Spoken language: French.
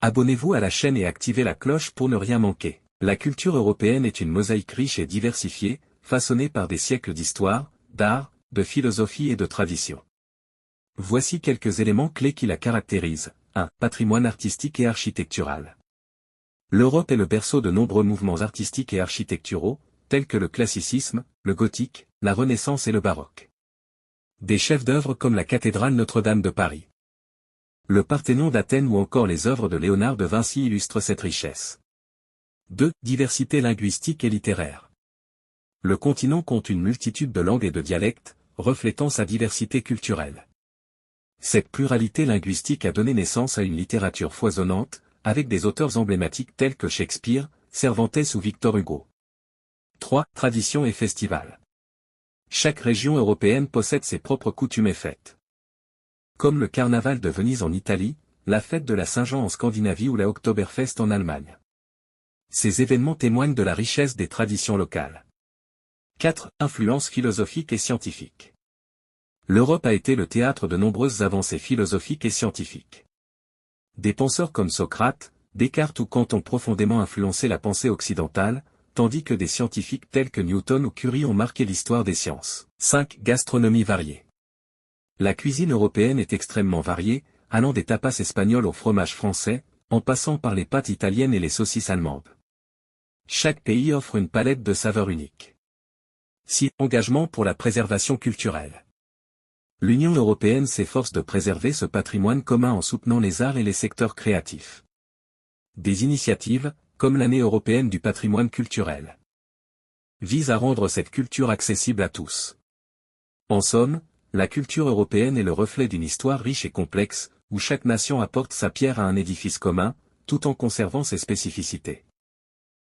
Abonnez-vous à la chaîne et activez la cloche pour ne rien manquer. La culture européenne est une mosaïque riche et diversifiée, façonnée par des siècles d'histoire, d'art, de philosophie et de tradition. Voici quelques éléments clés qui la caractérisent. 1. Patrimoine artistique et architectural. L'Europe est le berceau de nombreux mouvements artistiques et architecturaux, tels que le classicisme, le gothique, la Renaissance et le baroque. Des chefs-d'œuvre comme la cathédrale Notre-Dame de Paris, le Parthénon d'Athènes ou encore les œuvres de Léonard de Vinci illustrent cette richesse. 2. Diversité linguistique et littéraire. Le continent compte une multitude de langues et de dialectes, reflétant sa diversité culturelle. Cette pluralité linguistique a donné naissance à une littérature foisonnante, avec des auteurs emblématiques tels que Shakespeare, Cervantes ou Victor Hugo. 3. Tradition et festival. Chaque région européenne possède ses propres coutumes et fêtes. Comme le carnaval de Venise en Italie, la fête de la Saint-Jean en Scandinavie ou la Oktoberfest en Allemagne. Ces événements témoignent de la richesse des traditions locales. 4. Influence philosophique et scientifique. L'Europe a été le théâtre de nombreuses avancées philosophiques et scientifiques. Des penseurs comme Socrate, Descartes ou Kant ont profondément influencé la pensée occidentale, tandis que des scientifiques tels que Newton ou Curie ont marqué l'histoire des sciences. 5. Gastronomie variée. La cuisine européenne est extrêmement variée, allant des tapas espagnols au fromage français, en passant par les pâtes italiennes et les saucisses allemandes. Chaque pays offre une palette de saveurs uniques. 6. Engagement pour la préservation culturelle. L'Union européenne s'efforce de préserver ce patrimoine commun en soutenant les arts et les secteurs créatifs. Des initiatives, comme l'année européenne du patrimoine culturel, visent à rendre cette culture accessible à tous. En somme, la culture européenne est le reflet d'une histoire riche et complexe, où chaque nation apporte sa pierre à un édifice commun, tout en conservant ses spécificités.